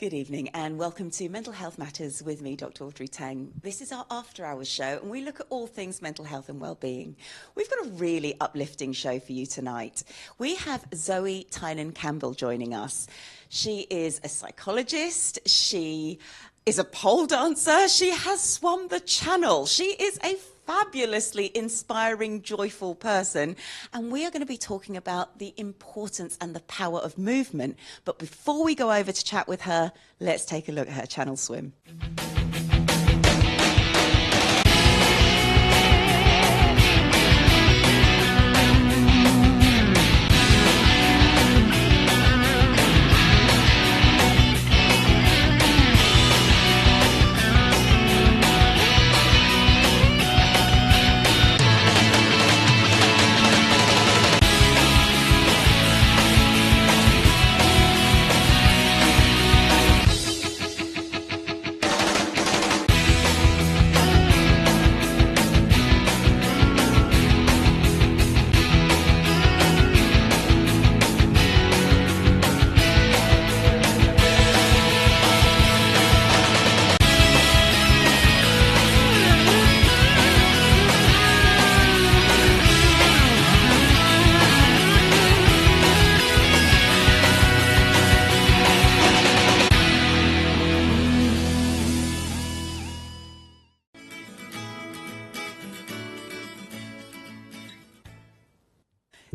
Good evening and welcome to Mental Health Matters with me, Dr Audrey Tang. This is our after hours show and we look at all things mental health and well-being. We've got a really uplifting show for you tonight. We have Zoe Tynan-Campbell joining us. She is a psychologist, she is a pole dancer, she has swum the channel, she is a fabulously inspiring, joyful person, and we are going to be talking about the importance and the power of movement. But before we go over to chat with her, let's take a look at her channel swim.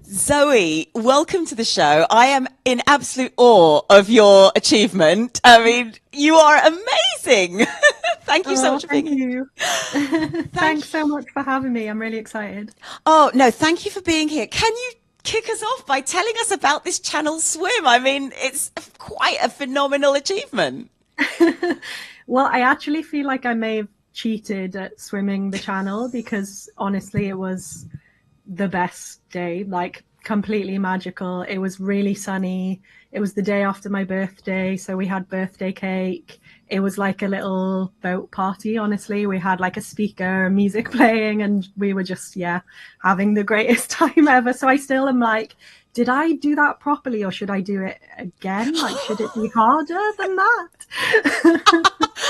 Zoe, welcome to the show. I am in absolute awe of your achievement. I mean, you are amazing. Thank you so much for being here. Thanks so much for having me. I'm really excited. Oh, no, thank you for being here. Can you kick us off by telling us about this channel swim? I mean, it's quite a phenomenal achievement. Well, I actually feel like I may have cheated at swimming the channel because honestly, it was the best day, like completely magical. It was really sunny. It was the day after my birthday, so we had birthday cake. It was like a little boat party, honestly. We had like a speaker, music playing, and we were just, having the greatest time ever. So I still am like, did I do that properly or should I do it again? Like, should it be harder than that?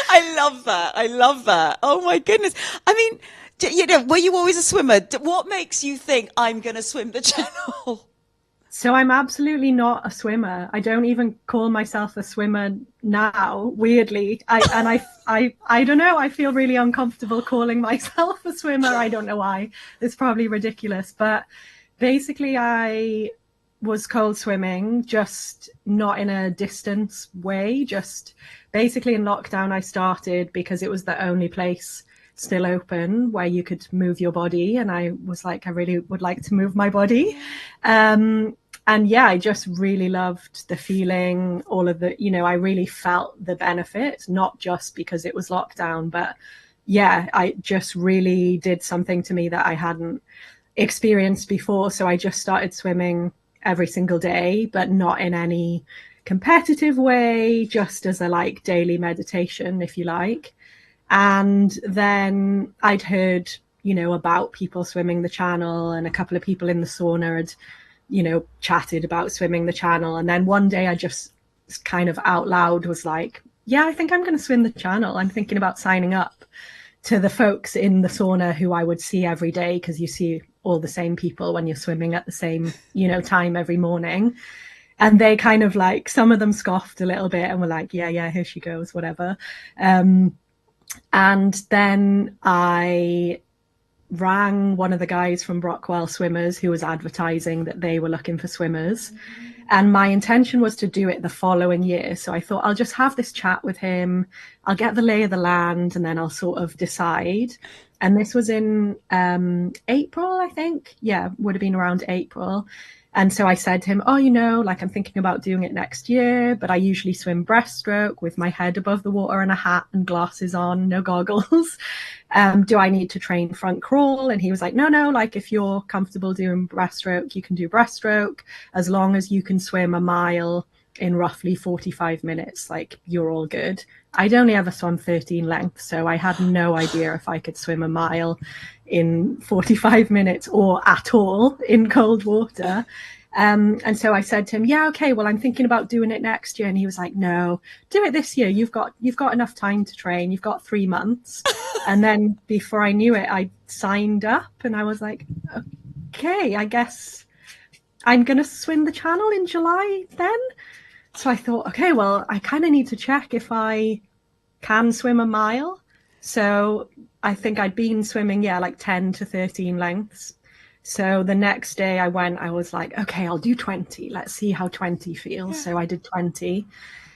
I love that. I love that. Oh my goodness. I mean, you know, were you always a swimmer? What makes you think I'm going to swim the channel? So I'm absolutely not a swimmer. I don't even call myself a swimmer now, weirdly. I don't know. I feel really uncomfortable calling myself a swimmer. I don't know why. It's probably ridiculous. But basically, I was cold swimming, just not in a distance way. Just basically in lockdown, I started because it was the only place still open where you could move your body, and I was like, I really would like to move my body. And I just really loved the feeling, all of the, I really felt the benefit, not just because it was lockdown, but I just really did something to me that I hadn't experienced before. So I just started swimming every single day, but not in any competitive way, just as a like daily meditation, if you like. And then I'd heard, about people swimming the channel, and a couple of people in the sauna had, chatted about swimming the channel. And then one day I just kind of out loud was like, I think I'm going to swim the channel. I'm thinking about signing up to the folks in the sauna who I would see every day, because you see all the same people when you're swimming at the same, time every morning. And they kind of like, some of them scoffed a little bit and were like, yeah, here she goes, whatever. And then I rang one of the guys from Brockwell Swimmers who was advertising that they were looking for swimmers. And my intention was to do it the following year. So I thought I'll just have this chat with him. I'll get the lay of the land and then I'll sort of decide. And this was in April, I think. Yeah, would have been around April. And so I said to him, I'm thinking about doing it next year, but I usually swim breaststroke with my head above the water and a hat and glasses on, no goggles. Do I need to train front crawl? And he was like, no, like if you're comfortable doing breaststroke, you can do breaststroke as long as you can swim a mile in roughly 45 minutes, like you're all good. I'd only ever swum 13 lengths, so I had no idea if I could swim a mile in 45 minutes or at all in cold water. And so I said to him, yeah, okay, well, I'm thinking about doing it next year. And he was like, no, do it this year. You've got enough time to train. You've got 3 months. And then before I knew it, I signed up and I was like, okay, I guess I'm going to swim the channel in July then. So I thought, okay, well, I kind of need to check if I can swim a mile. So I think I'd been swimming, like 10 to 13 lengths. So the next day I went, I was like, okay, I'll do 20. Let's see how 20 feels. So I did 20.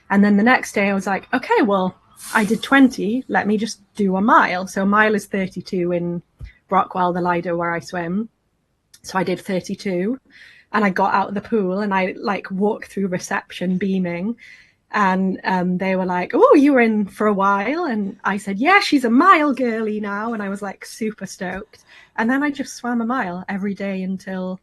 And then the next day I was like, okay, well, I did 20. Let me just do a mile. So a mile is 32 in Brockwell, the Lido where I swim. So I did 32 and I got out of the pool and I like walked through reception beaming. And they were like, oh, you were in for a while. And I said, yeah, she's a mile girly now. And I was like super stoked. And then I just swam a mile every day until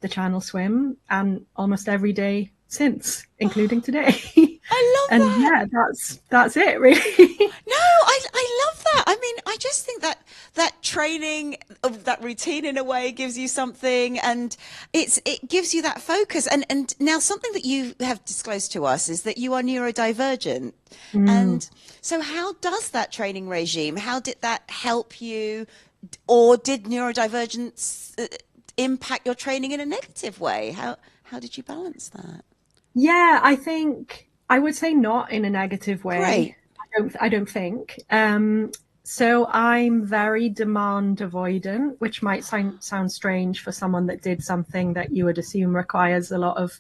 the channel swim, and almost every day since, including today. I love and that. Yeah, that's it, really. No, I love that. I mean, I just think that training, that routine in a way gives you something, and it gives you that focus. And now something that you have disclosed to us is that you are neurodivergent. And so how does that training regime, how did that help you, or did neurodivergence impact your training in a negative way? How did you balance that? Yeah, I think I would say not in a negative way. Great. I don't think. So I'm very demand avoidant, which might sound strange for someone that did something that you would assume requires a lot of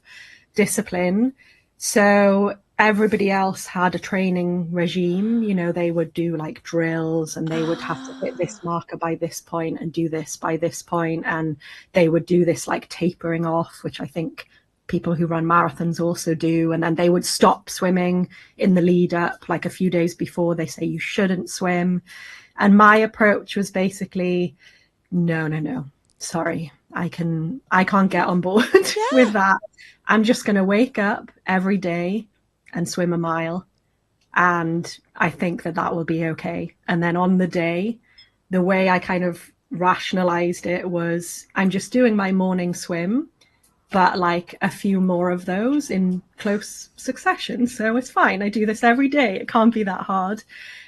discipline. So everybody else had a training regime. They would do like drills and they would have to hit this marker by this point and do this by this point. And they would do this like tapering off, which I think people who run marathons also do. And then they would stop swimming in the lead up, like a few days before. They say you shouldn't swim. And my approach was basically, no, sorry, I can't get on board with that. I'm just going to wake up every day and swim a mile. And I think that will be okay. And then on the day, the way I kind of rationalized it was, I'm just doing my morning swim, but like a few more of those in close succession. So it's fine. I do this every day. It can't be that hard.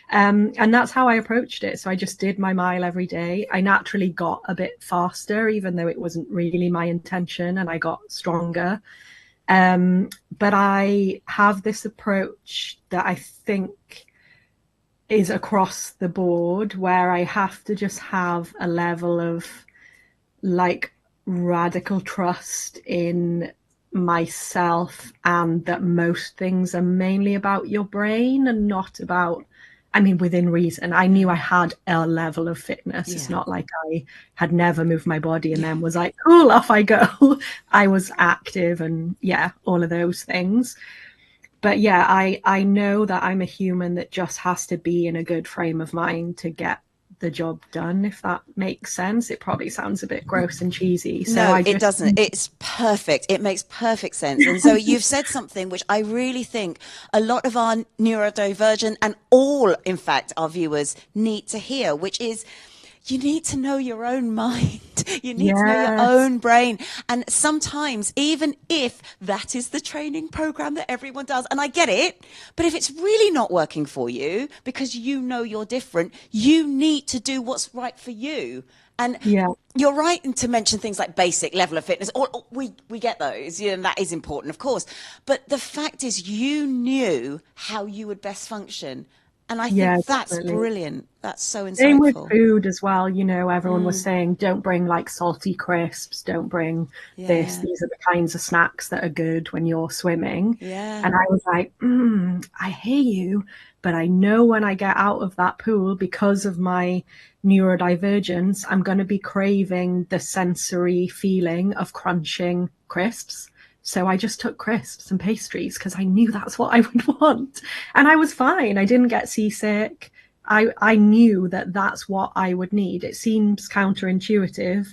And that's how I approached it. So I just did my mile every day. I naturally got a bit faster, even though it wasn't really my intention, and I got stronger. But I have this approach that I think is across the board, where I have to just have a level of like radical trust in myself, and that most things are mainly about your brain and not about, within reason. I knew I had a level of fitness. It's not like I had never moved my body and then was like, cool, off I go. I was active and all of those things. But I know that I'm a human that just has to be in a good frame of mind to get the job done, if that makes sense. It probably sounds a bit gross and cheesy. So it doesn't. It's perfect. It makes perfect sense. And so you've said something which I really think a lot of our neurodivergent and all, in fact, our viewers need to hear, which is you need to know your own mind. You need to know your own brain. And sometimes, even if that is the training program that everyone does, and I get it, but if it's really not working for you because you know you're different, you need to do what's right for you. And you're right to mention things like basic level of fitness. We get those, and that is important, of course. But the fact is, you knew how you would best function. And I think that's definitely brilliant. That's so insightful. Same with food as well. Everyone was saying, don't bring like salty crisps, don't bring this. These are the kinds of snacks that are good when you're swimming. And I was like, I hear you, but I know when I get out of that pool, because of my neurodivergence, I'm going to be craving the sensory feeling of crunching crisps. So I just took crisps and pastries because I knew that's what I would want. And I was fine. I didn't get seasick. I knew that that's what I would need. It seems counterintuitive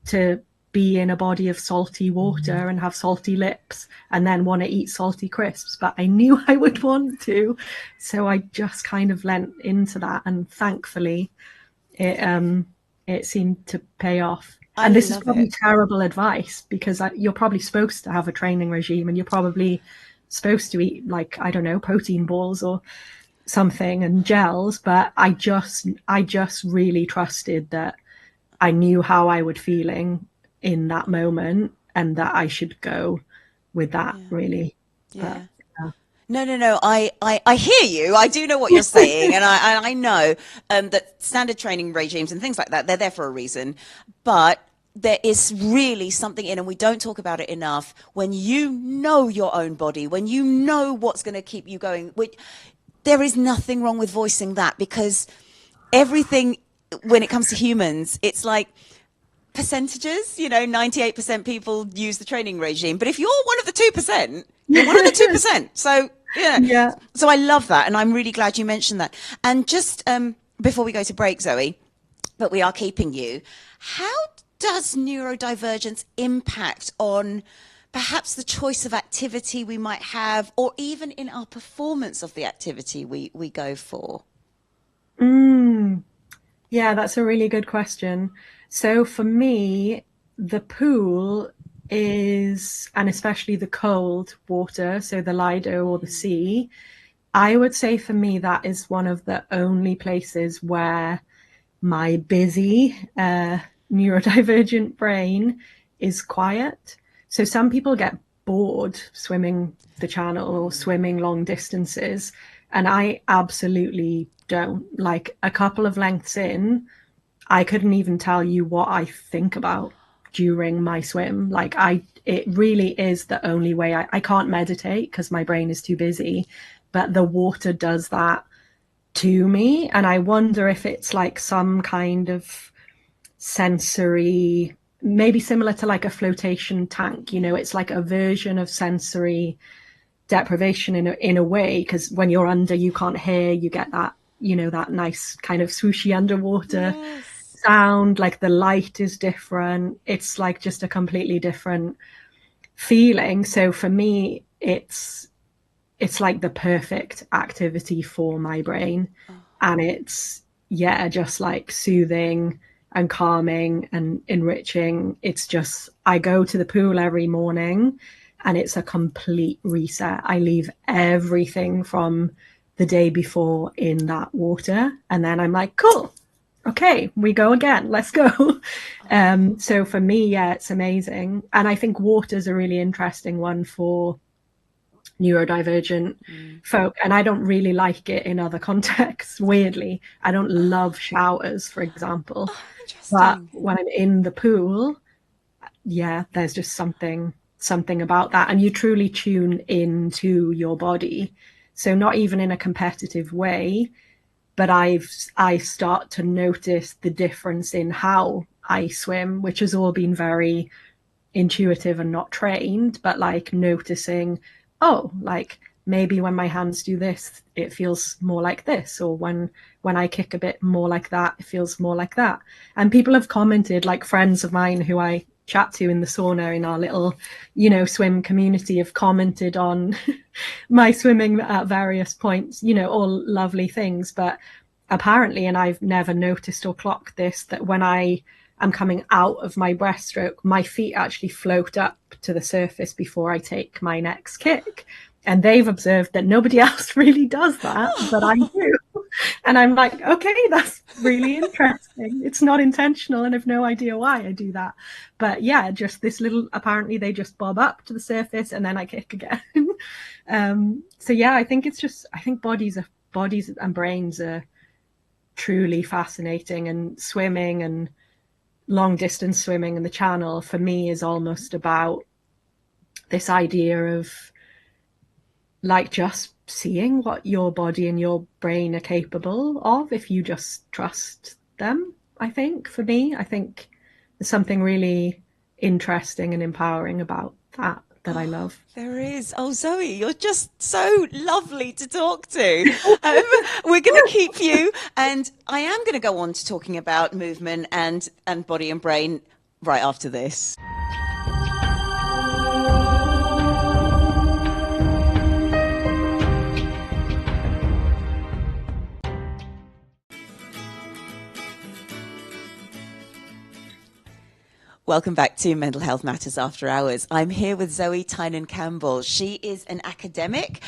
to be in a body of salty water and have salty lips and then want to eat salty crisps, but I knew I would want to. So I just kind of lent into that. And thankfully, it seemed to pay off. I And this is love probably it. terrible advice, because you're probably supposed to have a training regime, and you're probably supposed to eat, like, I don't know, protein balls or something and gels. But I just really trusted that I knew how I would feeling in that moment, and that I should go with that, Yeah. really. But Yeah. No. I hear you. I do know what you're saying, and I know that standard training regimes and things like that, they're there for a reason. But there is really something in, and we don't talk about it enough, when you know your own body, when you know what's going to keep you going. There is nothing wrong with voicing that, because everything, when it comes to humans, it's like percentages, 98% people use the training regime. But if you're one of the 2%, you're one of the 2%. So, yeah. yeah. So I love that. And I'm really glad you mentioned that. And just before we go to break, Zoe, but we are keeping you, how does neurodivergence impact on perhaps the choice of activity we might have, or even in our performance of the activity we go for? Yeah, that's a really good question. So for me, the pool is, and especially the cold water, so the Lido or the sea, I would say for me that is one of the only places where my busy neurodivergent brain is quiet. So some people get bored swimming the channel or swimming long distances, and I absolutely don't. Like, a couple of lengths in, I couldn't even tell you what I think about during my swim. Like, it really is the only way. I can't meditate because my brain is too busy, but the water does that to me. And I wonder if it's like some kind of sensory, maybe similar to like a flotation tank. It's like a version of sensory deprivation in a way, because when you're under, you can't hear, you get that, that nice kind of swooshy underwater Yes. sound. Like, the light is different. It's like just a completely different feeling. So for me, it's like the perfect activity for my brain. And it's, yeah, just like soothing and calming and enriching. It's just, I go to the pool every morning and it's a complete reset. I leave everything from the day before in that water, and then I'm like, cool, okay, we go again, let's go. So for me, yeah, it's amazing. And I think water's a really interesting one for neurodivergent folk, and I don't really like it in other contexts. Weirdly, I don't love showers, for example, but Interesting. when I'm in the pool, yeah, there's just something about that, and you truly tune into your body. So not even in a competitive way, but I start to notice the difference in how I swim, which has all been very intuitive and not trained, but like noticing, oh, like maybe when my hands do this, it feels more like this, or when I kick a bit more like that, it feels more like that. And people have commented, like friends of mine who I chat to in the sauna in our little, swim community, have commented on my swimming at various points, all lovely things. But apparently, and I've never noticed or clocked this, that when I am coming out of my breaststroke, my feet actually float up to the surface before I take my next kick. And they've observed that nobody else really does that, but I do. And I'm like, okay, that's really interesting. It's not intentional, and I've no idea why I do that. But yeah, just this little, apparently they just bob up to the surface and then I kick again. So yeah, I think bodies and brains are truly fascinating, and swimming and long distance swimming in the channel for me is almost about this idea of like just seeing what your body and your brain are capable of if you just trust them. I think for me, there's something really interesting and empowering about that I love. There is. Oh, Zoe, you're just so lovely to talk to. We're going to keep you, and I am going to go on to talking about movement and body and brain right after this. Welcome back to Mental Health Matters After Hours. I'm here with Zoe Tynan-Campbell. She is an academic.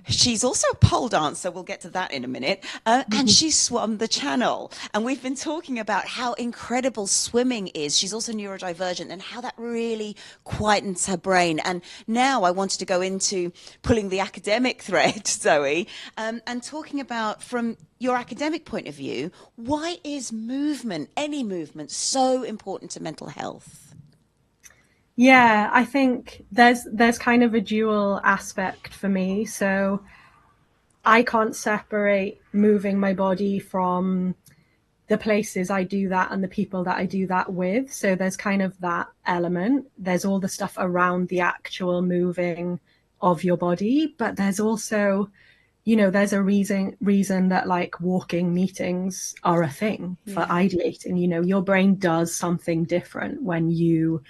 She's also a pole dancer. We'll get to that in a minute. And she swam the channel. And we've been talking about how incredible swimming is. She's also neurodivergent and how that really quietens her brain. And now I wanted to go into pulling the academic thread, Zoe, and talking about, from your academic point of view, why is movement, any movement, so important to mental health? Yeah, I think there's kind of a dual aspect for me. So I can't separate moving my body from the places I do that and the people that I do that with. So there's kind of that element. There's all the stuff around the actual moving of your body, but there's also, there's a reason that like walking meetings are a thing for ideating. Your brain does something different when you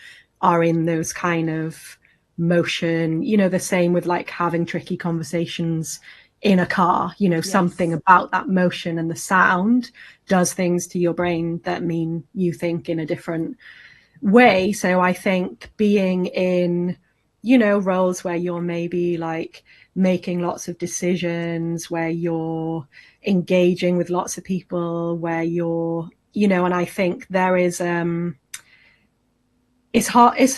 are in those kind of motion, the same with like having tricky conversations in a car, something about that motion and the sound does things to your brain that mean you think in a different way. So I think being in, roles where you're maybe like making lots of decisions, where you're engaging with lots of people, where you're, and I think there is, it's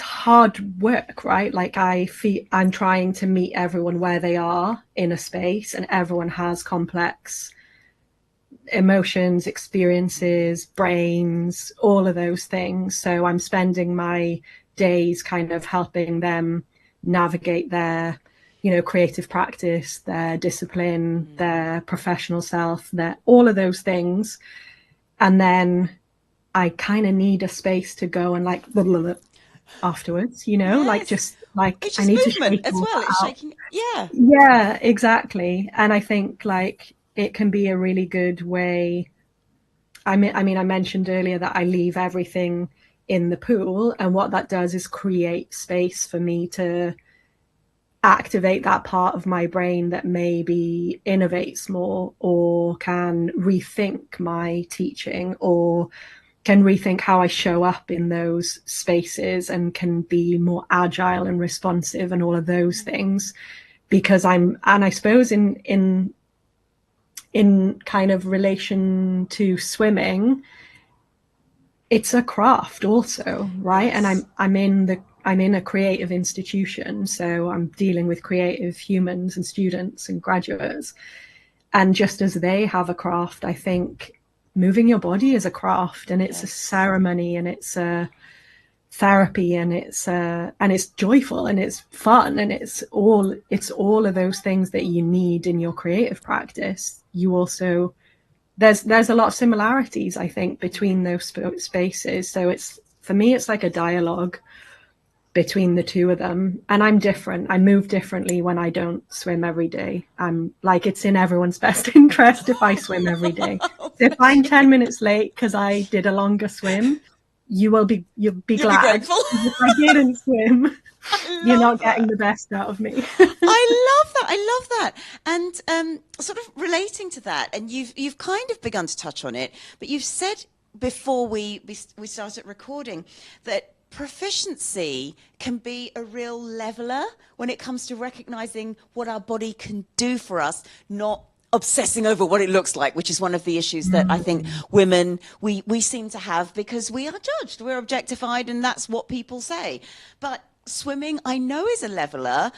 hard work, right? Like I'm trying to meet everyone where they are in a space, and everyone has complex emotions, experiences, brains, all of those things. So I'm spending my days kind of helping them navigate their, creative practice, their discipline, their professional self, their all of those things. And then I kind of need a space to go and like afterwards, like just like it's I just need movement to as well. It's shaking. Yeah, exactly. And I think like it can be a really good way. I mean, I mentioned earlier that I leave everything in the pool, and what that does is create space for me to activate that part of my brain that maybe innovates more, or can rethink my teaching, or can rethink how I show up in those spaces, and can be more agile and responsive and all of those things. Because and I suppose in kind of relation to swimming, it's a craft also, right? Yes. And I'm in a creative institution, so I'm dealing with creative humans and students and graduates. And just as they have a craft, I think moving your body is a craft, and it's a ceremony, and it's a therapy, and it's joyful, and it's fun, and it's all of those things that you need in your creative practice. You also, there's a lot of similarities, I think, between those spaces. So for me, it's like a dialogue between the two of them. And I'm different. I move differently when I don't swim every day. I'm like, it's in everyone's best interest if I swim every day. So if I'm 10 minutes late because I did a longer swim, you'll be glad. If I didn't swim, you're not getting the best out of me. I love that. And sort of relating to that, and you've kind of begun to touch on it, but you've said before we started recording that proficiency can be a real leveler when it comes to recognizing what our body can do for us, not obsessing over what it looks like, which is one of the issues that I think women, we seem to have, because we are judged, we're objectified, and that's what people say. But swimming, I know, is a leveler.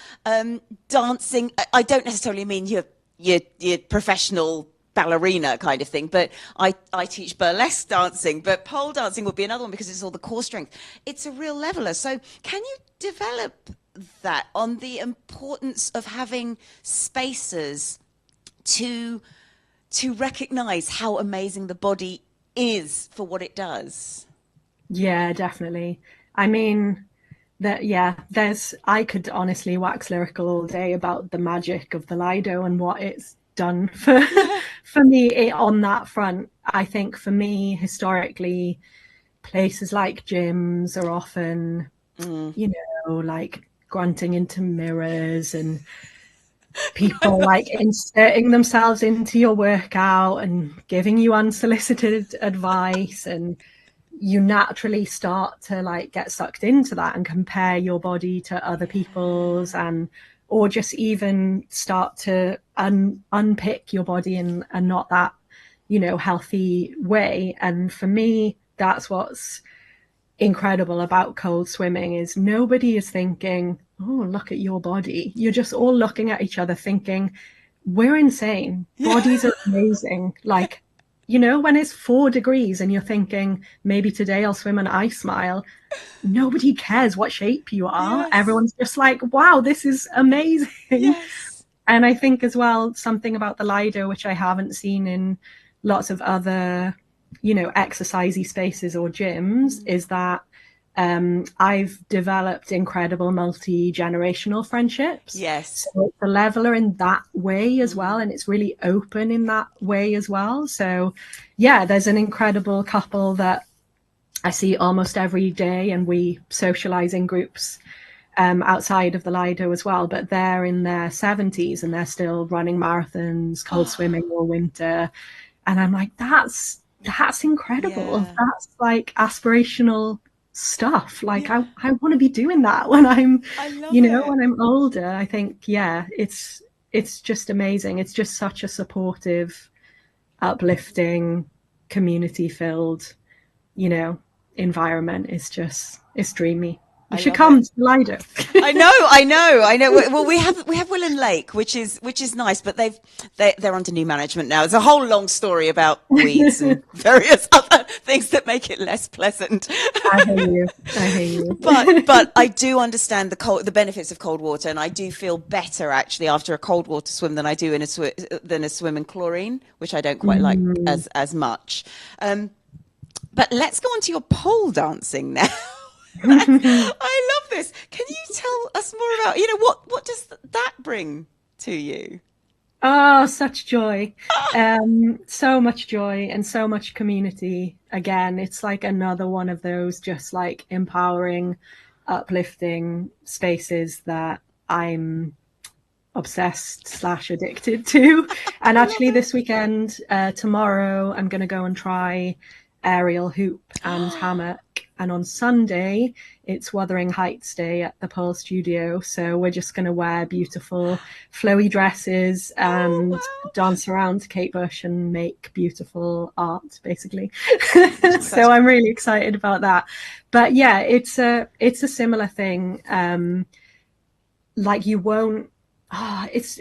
Dancing, I don't necessarily mean your professional ballerina kind of thing, but I teach burlesque dancing, but pole dancing would be another one because it's all the core strength. It's a real leveler. So can you develop that on the importance of having spaces to recognize how amazing the body is for what it does? Yeah, definitely. I mean, I could honestly wax lyrical all day about the magic of the Lido and what it's done for me on that front. I think for me, historically, places like gyms are often, like grunting into mirrors, and people like inserting themselves into your workout and giving you unsolicited advice, and you naturally start to like get sucked into that and compare your body to other people's, and or just even start to unpick your body in a not that, healthy way. And for me, that's what's incredible about cold swimming, is nobody is thinking, oh, look at your body. You're just all looking at each other thinking, we're insane. Bodies are amazing. Like, when it's 4 degrees and you're thinking, maybe today I'll swim an ice mile, nobody cares what shape you are. Yes. Everyone's just like, wow, this is amazing. Yes. And I think as well, something about the Lido, which I haven't seen in lots of other, exercisey spaces or gyms, is that I've developed incredible multi-generational friendships. Yes. So it's a leveler in that way as well. And it's really open in that way as well. So yeah, there's an incredible couple that I see almost every day, and we socialize in groups outside of the Lido as well. But they're in their 70s and they're still running marathons, cold swimming all winter. And I'm like, that's incredible. Yeah. That's like aspirational stuff. Like, yeah. I want to be doing that when I'm, when I'm older. I think, it's just amazing. It's just such a supportive, uplifting, community filled, environment. It's dreamy. You should come to Lido. I know. Well, we have Willen Lake, which is nice, but they're under new management now. It's a whole long story about weeds and various other things that make it less pleasant. I hear you. But I do understand the benefits of cold water, and I do feel better actually after a cold water swim than I do than a swim in chlorine, which I don't quite like as much. But let's go on to your pole dancing now. I love this. Can you tell us more about, what does that bring to you? Oh, such joy. So much joy and so much community. Again, it's like another one of those just like empowering, uplifting spaces that I'm obsessed / addicted to. And actually this weekend, tomorrow, I'm going to go and try aerial hoop and hammock. And on Sunday, it's Wuthering Heights Day at the Pearl Studio. So we're just going to wear beautiful flowy dresses and dance around to Kate Bush and make beautiful art, basically. So I'm really excited about that. But yeah, it's a similar thing. Like you won't. It's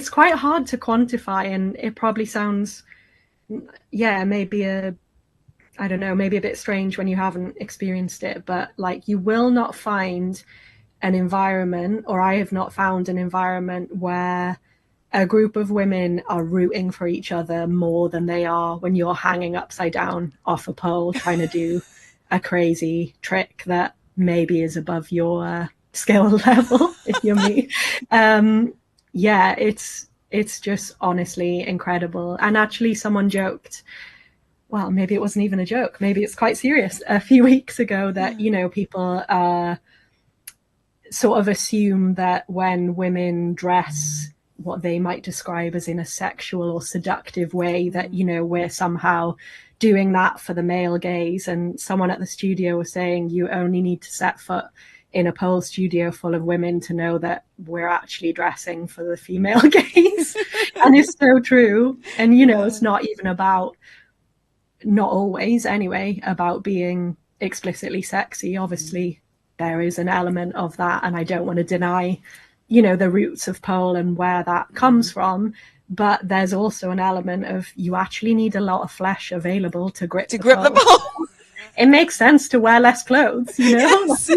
quite hard to quantify, and it probably sounds, maybe maybe a bit strange when you haven't experienced it, but like you will not find an environment, or I have not found an environment where a group of women are rooting for each other more than they are when you're hanging upside down off a pole trying to do a crazy trick that maybe is above your skill level, if you're me. It's just honestly incredible. And actually someone joked, well, maybe it wasn't even a joke, maybe it's quite serious, a few weeks ago, that, people sort of assume that when women dress what they might describe as in a sexual or seductive way, that, we're somehow doing that for the male gaze. And someone at the studio was saying, you only need to set foot in a pole studio full of women to know that we're actually dressing for the female gaze. And it's so true. And, it's not even about, not always anyway, about being explicitly sexy. Obviously there is an element of that, and I don't want to deny, the roots of pole and where that comes from, but there's also an element of you actually need a lot of flesh available to grip the pole. It makes sense to wear less clothes, Yes.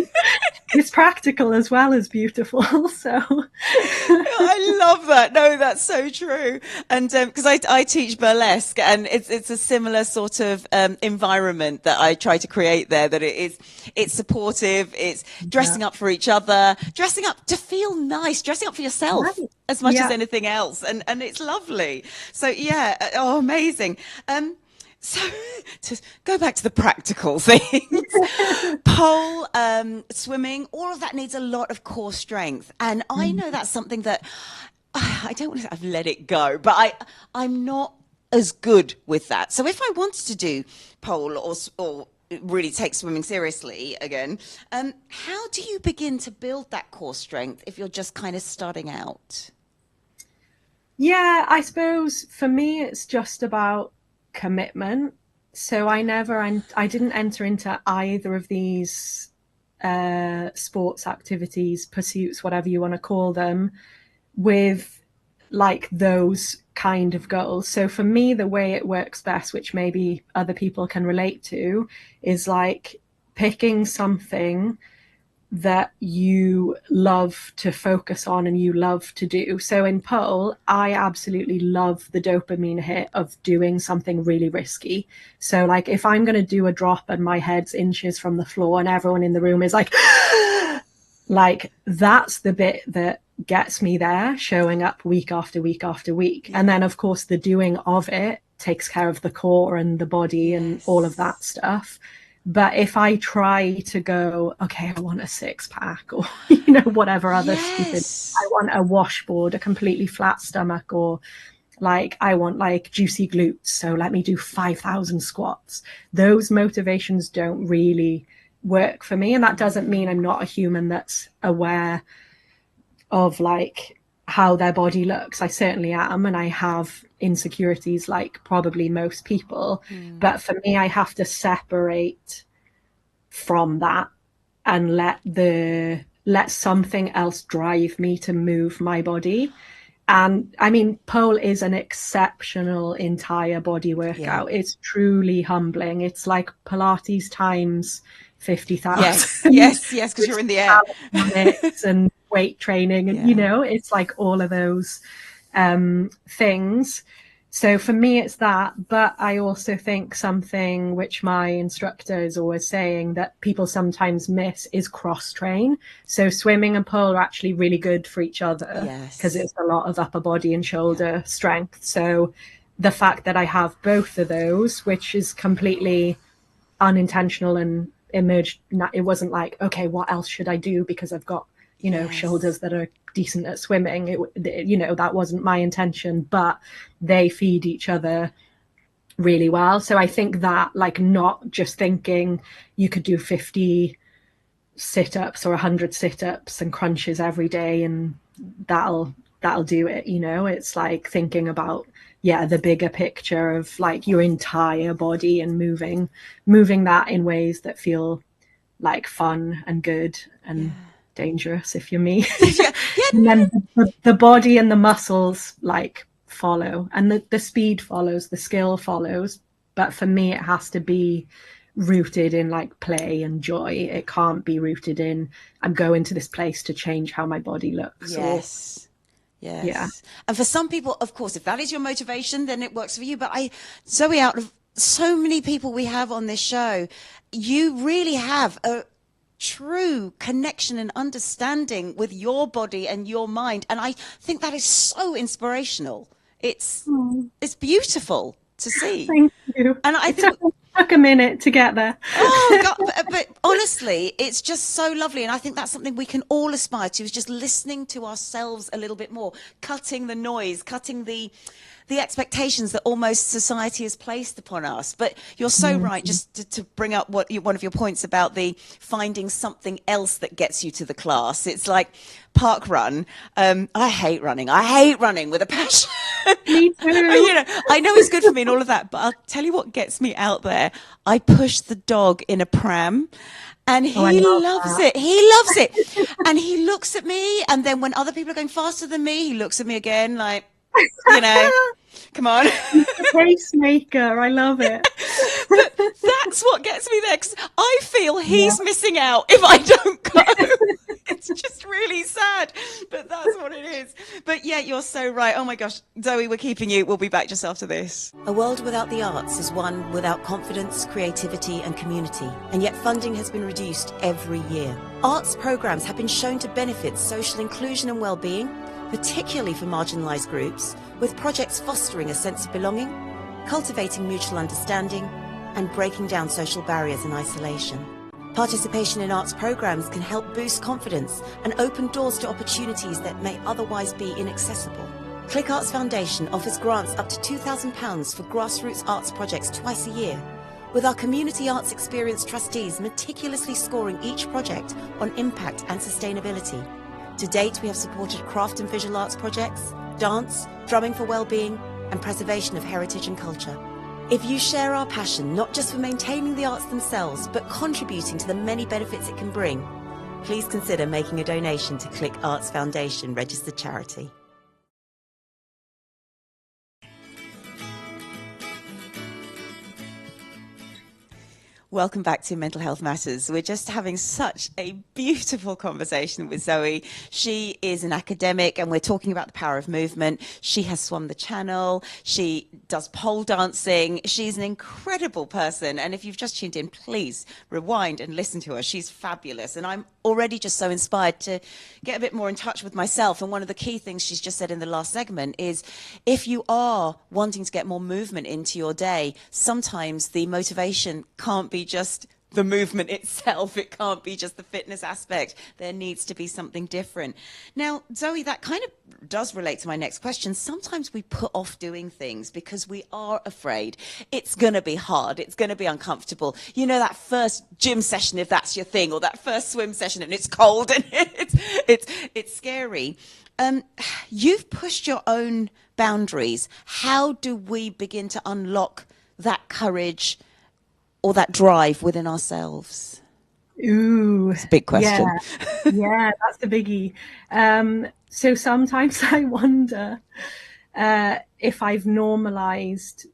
It's practical as well as beautiful. So I love that. No, that's so true. And because I teach burlesque, and it's a similar sort of environment that I try to create there. That it's supportive. It's dressing up for each other, dressing up to feel nice, dressing up for yourself as much as anything else, and it's lovely. So amazing. So to go back to the practical things, pole, swimming, all of that needs a lot of core strength. And I know that's something that I don't want to say I've let it go, but I'm not as good with that. So if I wanted to do pole or really take swimming seriously again, how do you begin to build that core strength if you're just kind of starting out? Yeah, I suppose for me, it's just about commitment. So I didn't enter into either of these sports activities, pursuits, whatever you want to call them, with like those kind of goals. So for me, the way it works best, which maybe other people can relate to, is like picking something that you love to focus on and you love to do. So in pole, I absolutely love the dopamine hit of doing something really risky. So like if I'm going to do a drop and my head's inches from the floor and everyone in the room is like, like that's the bit that gets me there, showing up week after week after week. And then of course the doing of it takes care of the core and the body and all of that stuff. But if I try to go, okay, I want a six pack or, you know, whatever other stupid, I want a washboard, a completely flat stomach, or like, I want like juicy glutes. So let me do 5,000 squats. Those motivations don't really work for me. And that doesn't mean I'm not a human that's aware of like how their body looks. I certainly am. And I have insecurities like probably most people. But for me, I have to separate from that and let something else drive me to move my body. And I mean, pole is an exceptional entire body workout. It's truly humbling. It's like Pilates times 50,000. Yes, because you're in the air. And weight training, and you know, it's like all of those things. So for me, it's that. But I also think something which my instructor is always saying that people sometimes miss is cross train. So swimming and pole are actually really good for each other because it's a lot of upper body and shoulder strength. So the fact that I have both of those, which is completely unintentional and emerged, it wasn't like, okay, what else should I do because I've got, you know, shoulders that are decent at swimming. You know, that wasn't my intention, but they feed each other really well. So I think that, like, not just thinking you could do 50 sit-ups or 100 sit-ups and crunches every day and that'll do it. You know, it's like thinking about the bigger picture of like your entire body and moving that in ways that feel like fun and good and dangerous if you're me. And then the body and the muscles like follow, and the speed follows, the skill follows. But for me, it has to be rooted in like play and joy. It can't be rooted in I'm going to this place to change how my body looks. And for some people, of course, if that is your motivation, then it works for you. But Zoe, out of so many people we have on this show, you really have a true connection and understanding with your body and your mind, and I think that is so inspirational. It's beautiful to see. Thank you. And I think took a minute to get there. Oh God, but honestly, it's just so lovely, and I think that's something we can all aspire to, is just listening to ourselves a little bit more, cutting the noise, cutting the expectations that almost society has placed upon us. But you're so right, just to bring up one of your points about the finding something else that gets you to the class. It's like park run. I hate running with a passion. Me too. You know, I know it's good for me and all of that, but I'll tell you what gets me out there. I push the dog in a pram. And he loves it. He loves it. And he looks at me. And then when other people are going faster than me, he looks at me again like, you know, come on. Pacemaker, I love it. But that's what gets me there, because I feel he's missing out if I don't go. It's just really sad, but that's what it is. But yeah, you're so right. Oh my gosh, Zoe, we're keeping you. We'll be back just after this. A world without the arts is one without confidence, creativity and community. And yet funding has been reduced every year. Arts programs have been shown to benefit social inclusion and well-being, particularly for marginalised groups, with projects fostering a sense of belonging, cultivating mutual understanding, and breaking down social barriers and isolation. Participation in arts programs can help boost confidence and open doors to opportunities that may otherwise be inaccessible. Click Arts Foundation offers grants up to £2,000 for grassroots arts projects twice a year, with our Community Arts Experience trustees meticulously scoring each project on impact and sustainability. To date, we have supported craft and visual arts projects, dance, drumming for wellbeing, and preservation of heritage and culture. If you share our passion, not just for maintaining the arts themselves, but contributing to the many benefits it can bring, please consider making a donation to Click Arts Foundation registered charity. Welcome back to Mental Health Matters. We're just having such a beautiful conversation with Zoe. She is an academic and we're talking about the power of movement. She has swum the channel. She does pole dancing. She's an incredible person. And if you've just tuned in, please rewind and listen to her. She's fabulous. And I'm already just so inspired to get a bit more in touch with myself. And one of the key things she's just said in the last segment is if you are wanting to get more movement into your day, sometimes the motivation can't be just the movement itself. It can't be just the fitness aspect. There needs to be something different. Now, Zoe, that kind of does relate to my next question. Sometimes we put off doing things because we are afraid it's going to be hard. It's going to be uncomfortable. You know, that first gym session, if that's your thing, or that first swim session and it's cold and it's scary. You've pushed your own boundaries. How do we begin to unlock that courage or that drive within ourselves? Ooh, it's a big question. Yeah, that's a biggie. So sometimes I wonder if I've normalized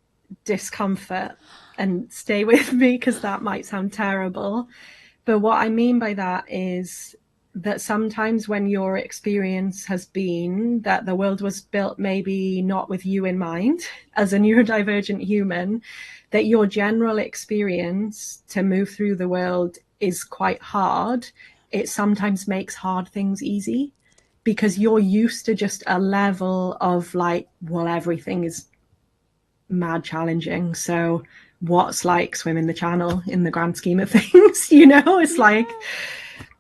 discomfort, and stay with me because that might sound terrible. But what I mean by that is that sometimes when your experience has been that the world was built maybe not with you in mind as a neurodivergent human, that your general experience to move through the world is quite hard, it sometimes makes hard things easy because you're used to just a level of like, well, everything is mad challenging. So what's like swimming the channel in the grand scheme of things, you know? It's like,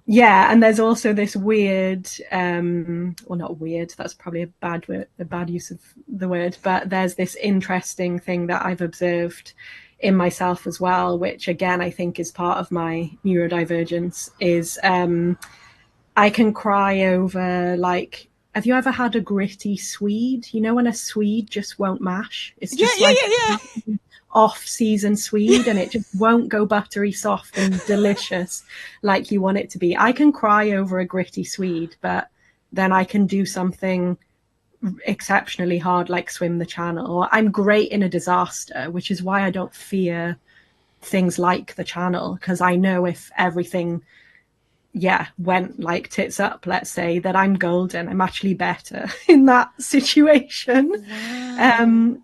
yeah. And there's also this weird, well, not weird, that's probably a bad use of the word, but there's this interesting thing that I've observed in myself as well, which again, I think is part of my neurodivergence, is I can cry over, like, have you ever had a gritty Swede? You know, when a Swede just won't mash? It's just off-season Swede and it just won't go buttery soft and delicious like you want it to be. I can cry over a gritty Swede, but then I can do something exceptionally hard like swim the channel. Or I'm great in a disaster, which is why I don't fear things like the channel, because I know if everything went like tits up, let's say, that I'm golden. I'm actually better in that situation. Wow.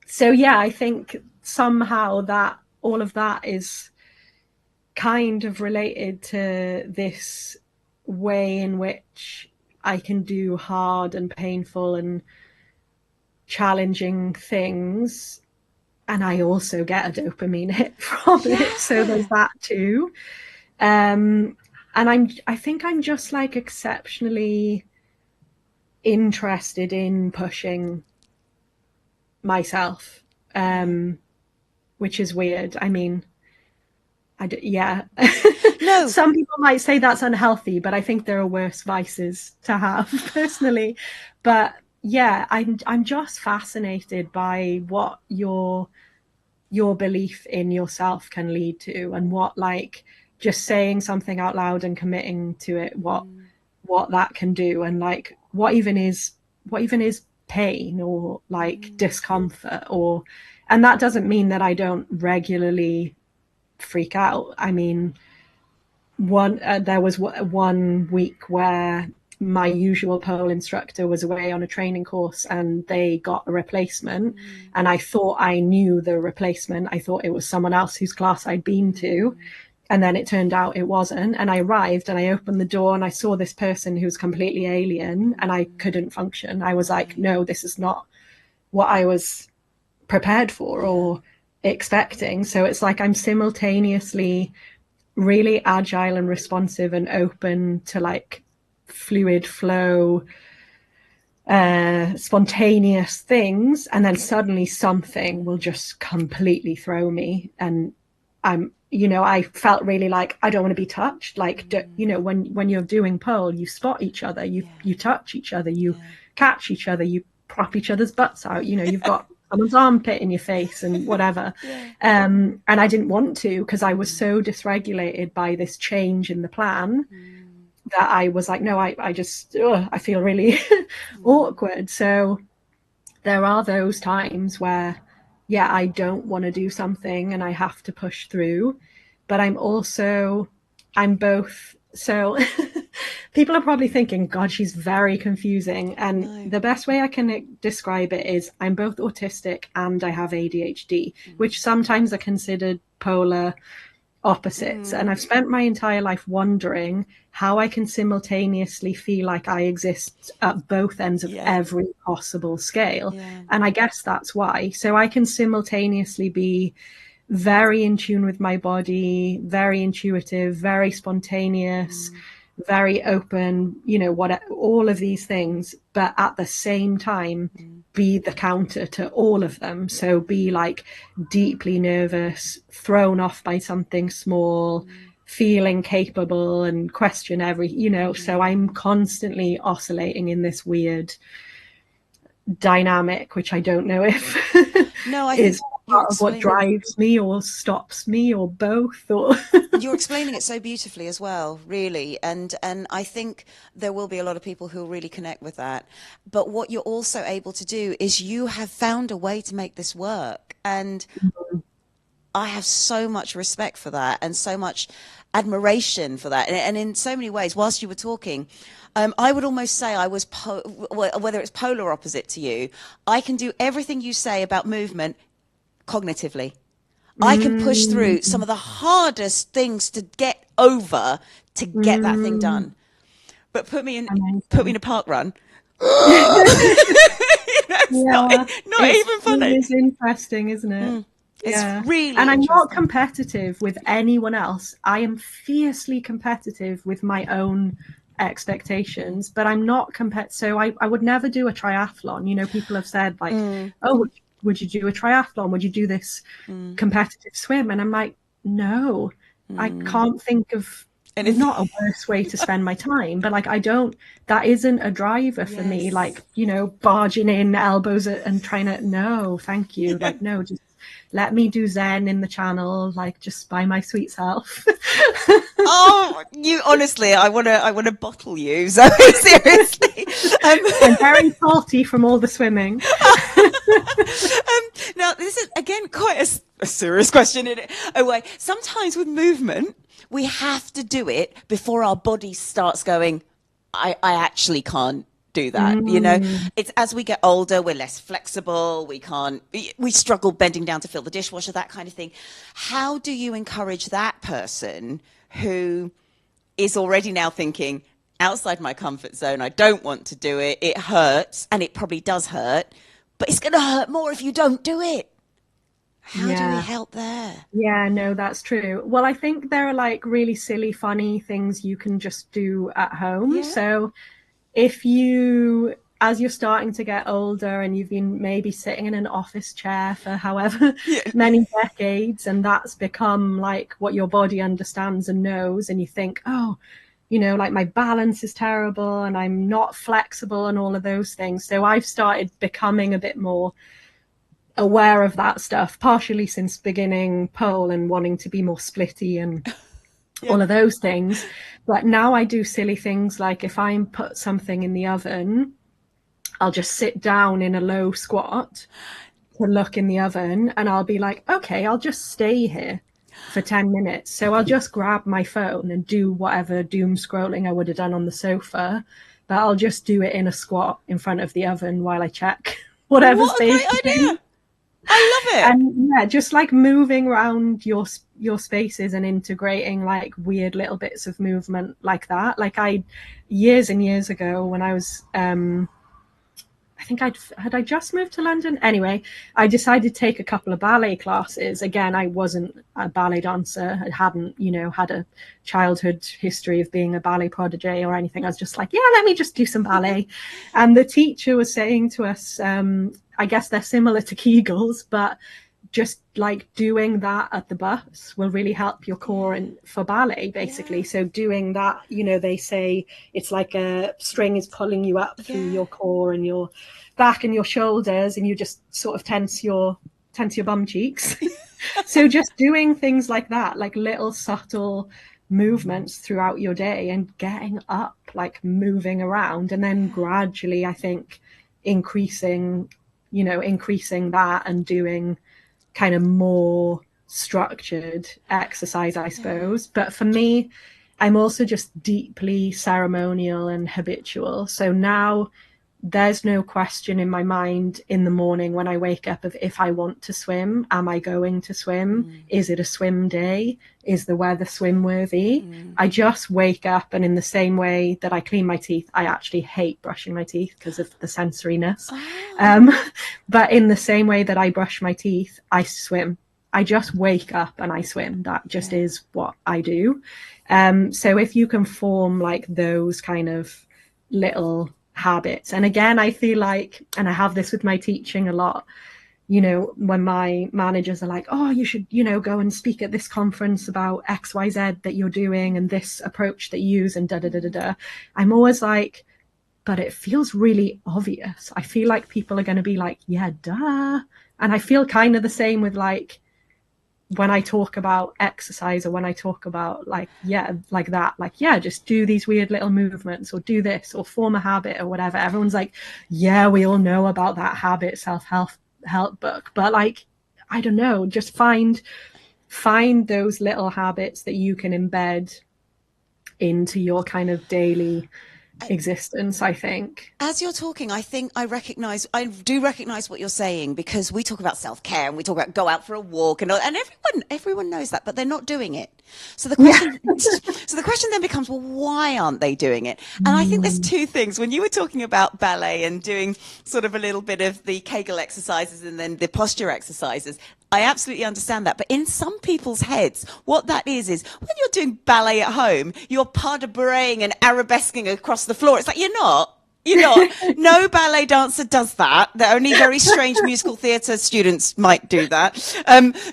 So yeah, I think somehow that all of that is kind of related to this way in which I can do hard and painful and challenging things, and I also get a dopamine hit from it. So there's that too. And I think I'm just like exceptionally interested in pushing myself, which is weird. I mean, no. Some people might say that's unhealthy, but I think there are worse vices to have personally. But yeah, I'm just fascinated by what your belief in yourself can lead to, and what, like, just saying something out loud and committing to it, what that can do, and like what even is pain or like discomfort, and that doesn't mean that I don't regularly freak out. I mean, there was one week where my usual pole instructor was away on a training course and they got a replacement, and I thought I knew the replacement. I thought it was someone else whose class I'd been to, and then it turned out it wasn't. And I arrived and I opened the door and I saw this person who was completely alien, and I couldn't function. I was like, no, this is not what I was prepared for or expecting. So it's like I'm simultaneously really agile and responsive and open to like fluid flow, spontaneous things, and then suddenly something will just completely throw me, and I felt really like I don't want to be touched. Like, when you're doing pole, you spot each other, you touch each other, you catch each other, you prop each other's butts out. You've got someone's armpit in your face and whatever. And I didn't want to, because I was so dysregulated by this change in the plan that I was like, no, I just, I feel really awkward. So there are those times where, I don't want to do something and I have to push through, but I'm both. So people are probably thinking, God, she's very confusing. And the best way I can describe it is I'm both autistic and I have ADHD, which sometimes are considered polar opposites. And I've spent my entire life wondering how I can simultaneously feel like I exist at both ends of every possible scale. And I guess that's why. So I can simultaneously be very in tune with my body, very intuitive, very spontaneous, very open, all of these things, but at the same time be the counter to all of them. So be like deeply nervous, thrown off by something small, feeling capable, and question so I'm constantly oscillating in this weird dynamic, which I don't know if is part of what drives me or stops me or both. Or you're explaining it so beautifully as well, really. And I think there will be a lot of people who will really connect with that. But what you're also able to do is you have found a way to make this work. And I have so much respect for that and so much admiration for that. And in so many ways, whilst you were talking, I would almost say I was, whether it's polar opposite to you, I can do everything you say about movement cognitively. I can push through some of the hardest things to get over to get that thing done. But put me in a park run. Not even funny. It's interesting, isn't it? It's really and I'm not competitive with anyone else. I am fiercely competitive with my own expectations, but I'm not so I would never do a triathlon. People have said like, oh, would you do a triathlon? Would you do this competitive swim? And I'm like, no, I can't think of not a worse way to spend my time, but like that isn't a driver for me, like, barging in elbows and trying to, no, thank you. Like, no, just let me do Zen in the channel, like just by my sweet self. Oh, you honestly, I want to bottle you, Zoe, seriously. I'm very salty from all the swimming. Now, this is, again, quite a serious question in it. Oh, wait. Sometimes with movement, we have to do it before our body starts going, I actually can't do that. It's as we get older, we're less flexible. We struggle bending down to fill the dishwasher, that kind of thing. How do you encourage that person who is already now thinking, outside my comfort zone, I don't want to do it, it hurts, and it probably does hurt, but it's going to hurt more if you don't do it? How do we help there? Yeah, no, that's true. Well, I think there are like really silly, funny things you can just do at home. So if you, as you're starting to get older and you've been maybe sitting in an office chair for however many decades, and that's become like what your body understands and knows, and you think, oh, like my balance is terrible and I'm not flexible and all of those things. So I've started becoming a bit more aware of that stuff, partially since beginning pole and wanting to be more splitty and all of those things. But now I do silly things like if I'm put something in the oven, I'll just sit down in a low squat to look in the oven, and I'll be like, okay, I'll just stay here for 10 minutes. So I'll just grab my phone and do whatever doom scrolling I would have done on the sofa, but I'll just do it in a squat in front of the oven while I check whatever's baking. What a great idea. I love it. And just like moving around your spaces and integrating like weird little bits of movement like that. Like years and years ago when I was I think I just moved to London. Anyway, I decided to take a couple of ballet classes. Again, I wasn't a ballet dancer. I hadn't, had a childhood history of being a ballet prodigy or anything. I was just like, yeah, let me just do some ballet. And the teacher was saying to us, I guess they're similar to Kegels, but just like doing that at the bus will really help your core and for ballet, basically. Yeah. So doing that, they say it's like a string is pulling you up through your core and your back and your shoulders, and you just sort of tense your bum cheeks. So just doing things like that, like little subtle movements throughout your day and getting up, like moving around, and then gradually, I think, increasing that and doing kind of more structured exercise, I suppose. But for me, I'm also just deeply ceremonial and habitual. So now there's no question in my mind in the morning when I wake up of if I want to swim, am I going to swim? Is it a swim day? Is the weather swim worthy? I just wake up, and in the same way that I clean my teeth, I actually hate brushing my teeth because of the sensoriness. But in the same way that I brush my teeth, I swim. I just wake up and I swim. That just is what I do. So if you can form like those kind of little habits, and again, I feel like, and I have this with my teaching a lot, when my managers are like, oh, you should, go and speak at this conference about XYZ that you're doing and this approach that you use and I'm always like, but it feels really obvious. I feel like people are going to be like, yeah, duh. And I feel kind of the same with like, when I talk about exercise or when I talk about just do these weird little movements or do this or form a habit or whatever. Everyone's like, yeah, we all know about that habit self-help book. But like, I don't know, just find those little habits that you can embed into your kind of daily existence, I think. As you're talking, I think I do recognize what you're saying, because we talk about self-care and we talk about go out for a walk and everyone knows that, but they're not doing it. So the question then becomes, well, why aren't they doing it? And I think there's two things. When you were talking about ballet and doing sort of a little bit of the Kegel exercises and then the posture exercises, I absolutely understand that. But in some people's heads, what that is when you're doing ballet at home, you're pas de bourraying and arabesquing across the floor. It's like, you're not. No ballet dancer does that. Only very strange musical theatre students might do that.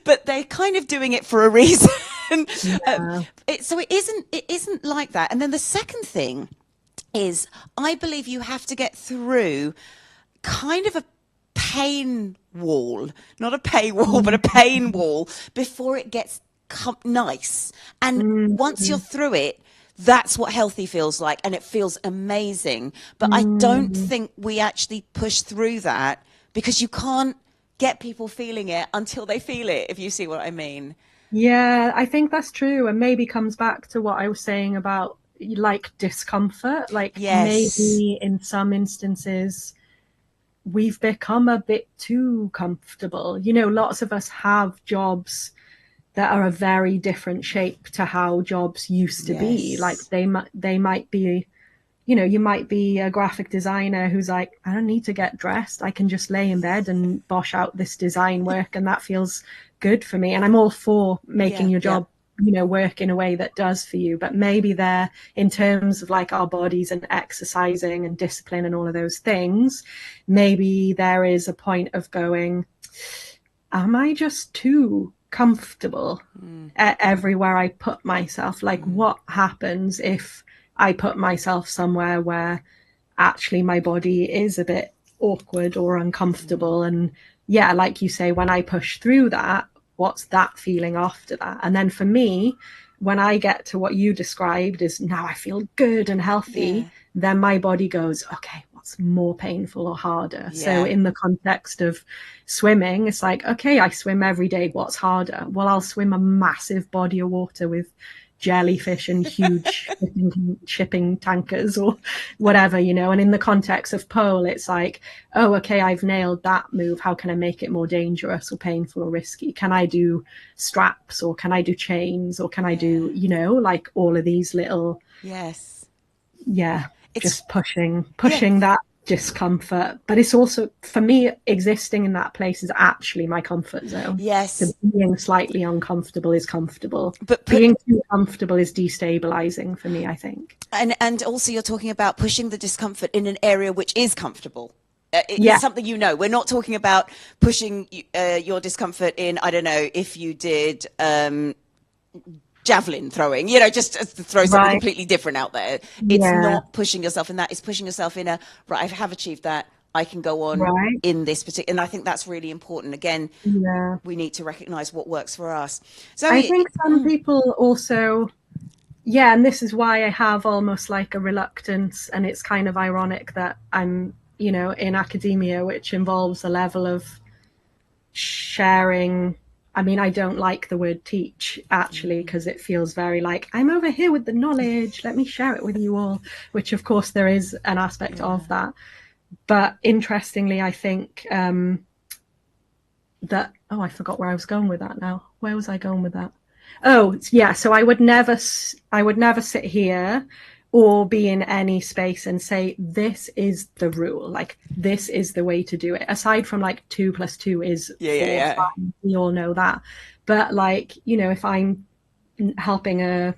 But they're kind of doing it for a reason. So it isn't like that. And then the second thing is, I believe you have to get through kind of a pain wall, not a pay wall, but a pain wall before it gets nice. And once you're through it, that's what healthy feels like, and it feels amazing. But I don't think we actually push through that, because you can't get people feeling it until they feel it, if you see what I mean. Yeah, I think that's true. And maybe comes back to what I was saying about like discomfort. Like maybe in some instances we've become a bit too comfortable. Lots of us have jobs that are a very different shape to how jobs used to be. Like they might be, you might be a graphic designer who's like, I don't need to get dressed. I can just lay in bed and bosh out this design work, and that feels good for me. And I'm all for making your job, work in a way that does for you. But maybe there, in terms of like our bodies and exercising and discipline and all of those things, maybe there is a point of going, am I just too comfortable everywhere I put myself? Like, what happens if I put myself somewhere where actually my body is a bit awkward or uncomfortable? And like you say, when I push through that, what's that feeling after that? And then for me, when I get to what you described as now I feel good and healthy, then my body goes, okay, what's more painful or harder? So in the context of swimming, it's like, okay, I swim every day. What's harder? Well, I'll swim a massive body of water with jellyfish and huge shipping tankers or whatever, and in the context of pole, it's like, oh, okay, I've nailed that move. How can I make it more dangerous or painful or risky? Can I do straps, or can I do chains, or can I do, like all of these little, just pushing that discomfort, but it's also, for me, existing in that place is actually my comfort zone. Yes. So being slightly uncomfortable is comfortable, But being too comfortable is destabilizing for me, I think. And also you're talking about pushing the discomfort in an area which is comfortable. It's something, you know, we're not talking about pushing your discomfort in, I don't know, if you did javelin throwing, you know, just to throw something completely different out there. It's not pushing yourself in that, it's pushing yourself in a, right, I have achieved that, I can go on in this particular, and I think that's really important. Again, we need to recognize what works for us. So I think some people also, and this is why I have almost like a reluctance, and it's kind of ironic that I'm, you know, in academia, which involves a level of sharing. I mean, I don't like the word teach, actually, because it feels very like, I'm over here with the knowledge, let me share it with you all, which of course there is an aspect of that. But interestingly, I think that, I forgot where I was going with that now. Where was I going with that? Oh, yeah. So I would never sit here or be in any space and say, this is the rule, like, this is the way to do it. Aside from like 2 + 2 is 4, 5, we all know that. But like, you know, if I'm helping a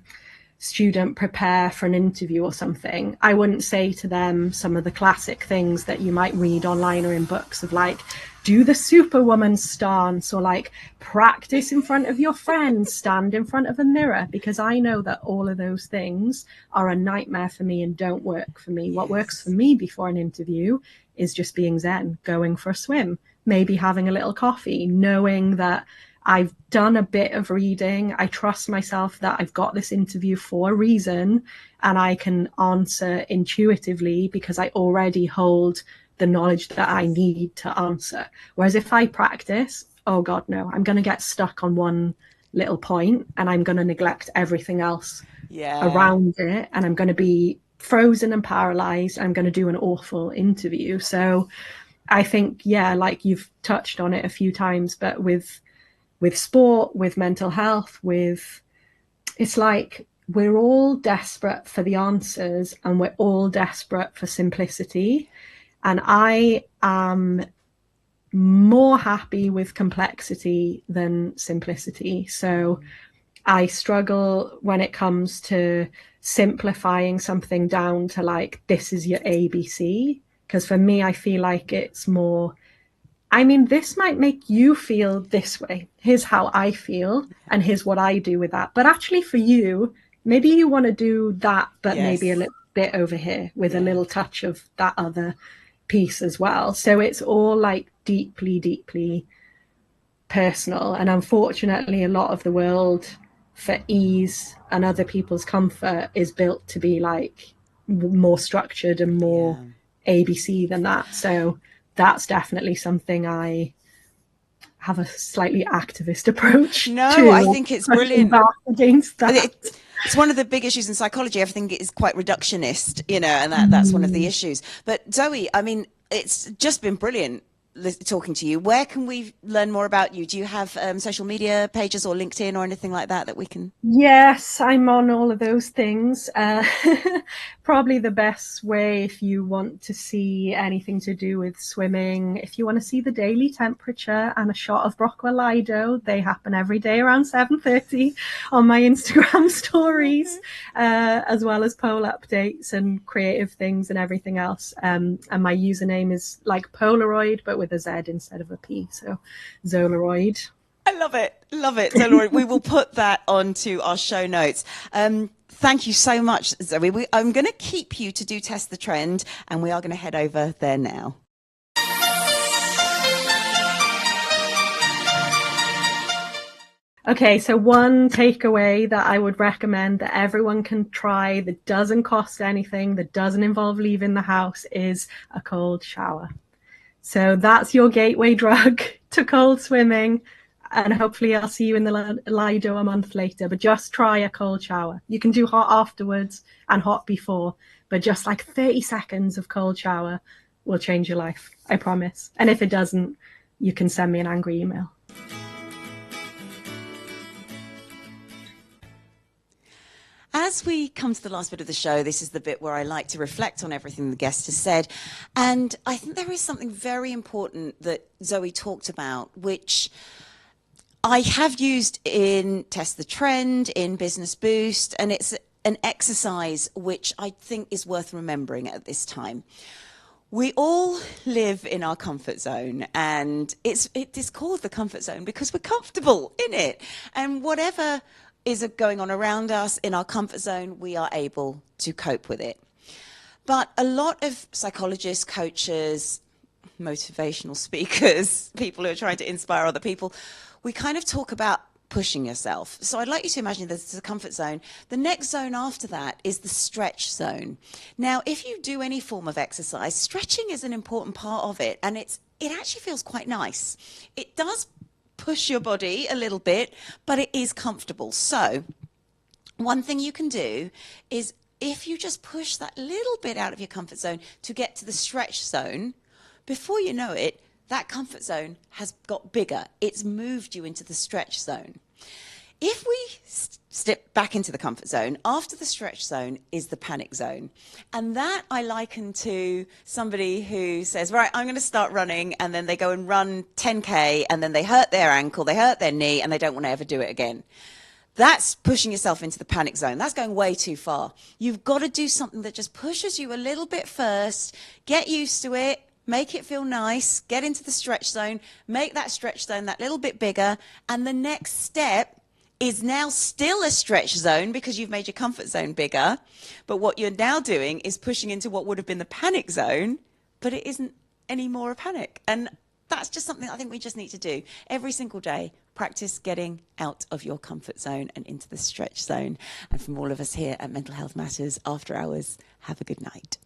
student prepare for an interview or something, I wouldn't say to them some of the classic things that you might read online or in books of like, do the superwoman stance, or like practice in front of your friends, stand in front of a mirror, because I know that all of those things are a nightmare for me and don't work for me. What works for me before an interview is just being zen, going for a swim, maybe having a little coffee, knowing that I've done a bit of reading. I trust myself that I've got this interview for a reason, and I can answer intuitively because I already hold the knowledge that I need to answer. Whereas if I practice, oh God, no, I'm going to get stuck on one little point and I'm going to neglect everything else around it. And I'm going to be frozen and paralyzed. I'm going to do an awful interview. So I think, like you've touched on it a few times, but with sport, with mental health, it's like we're all desperate for the answers and we're all desperate for simplicity. And I am more happy with complexity than simplicity. So I struggle when it comes to simplifying something down to like, this is your ABC. Because for me, I feel like it's more, I mean, this might make you feel this way. Here's how I feel, and here's what I do with that. But actually for you, maybe you want to do that, but maybe a little bit over here with a little touch of that other piece as well. So it's all like deeply, deeply personal. And unfortunately, a lot of the world for ease and other people's comfort is built to be like more structured and more ABC than that. So that's definitely something I have a slightly activist approach to. I think it's brilliant. Against that. It's one of the big issues in psychology. Everything is quite reductionist, you know, and that's one of the issues. But Zoe, I mean, it's just been brilliant talking to you. Where can we learn more about you? Do you have social media pages or LinkedIn or anything like that we can? Yes, I'm on all of those things. Probably the best way, if you want to see anything to do with swimming, if you want to see the daily temperature and a shot of Brockwell Lido, they happen every day around 7:30 on my Instagram stories, as well as poll updates and creative things and everything else. And my username is like Polaroid, but with a Z instead of a P. So Zolaroid. I love it. Love it. So, Laura, we will put that onto our show notes. Thank you so much, Zoe. I'm going to keep you to do Test the Trend, and we are going to head over there now. Okay, so one takeaway that I would recommend that everyone can try that doesn't cost anything, that doesn't involve leaving the house, is a cold shower. So that's your gateway drug to cold swimming. And hopefully I'll see you in the Lido a month later. But just try a cold shower. You can do hot afterwards and hot before. But just like 30 seconds of cold shower will change your life. I promise. And if it doesn't, you can send me an angry email. As as we come to the last bit of the show, this is the bit where I like to reflect on everything the guest has said. And I think there is something very important that Zoe talked about, which I have used in Test the Trend, in Business Boost, and it's an exercise which I think is worth remembering at this time. We all live in our comfort zone, and it is called the comfort zone because we're comfortable in it. And whatever is going on around us in our comfort zone, we are able to cope with it. But a lot of psychologists, coaches, motivational speakers, people who are trying to inspire other people, we kind of talk about pushing yourself. So I'd like you to imagine this is a comfort zone. The next zone after that is the stretch zone. Now, if you do any form of exercise, stretching is an important part of it, and it actually feels quite nice. It does push your body a little bit, but it is comfortable. So one thing you can do is, if you just push that little bit out of your comfort zone to get to the stretch zone, before you know it, that comfort zone has got bigger. It's moved you into the stretch zone. If we step back into the comfort zone, after the stretch zone is the panic zone. And that I liken to somebody who says, right, I'm going to start running, and then they go and run 10K, and then they hurt their ankle, they hurt their knee, and they don't want to ever do it again. That's pushing yourself into the panic zone. That's going way too far. You've got to do something that just pushes you a little bit first, get used to it, make it feel nice, get into the stretch zone, make that stretch zone that little bit bigger, and the next step is now still a stretch zone because you've made your comfort zone bigger, but what you're now doing is pushing into what would have been the panic zone, but it isn't anymore a panic. And that's just something I think we just need to do every single day. Practice getting out of your comfort zone and into the stretch zone. And from all of us here at Mental Health Matters After Hours, have a good night.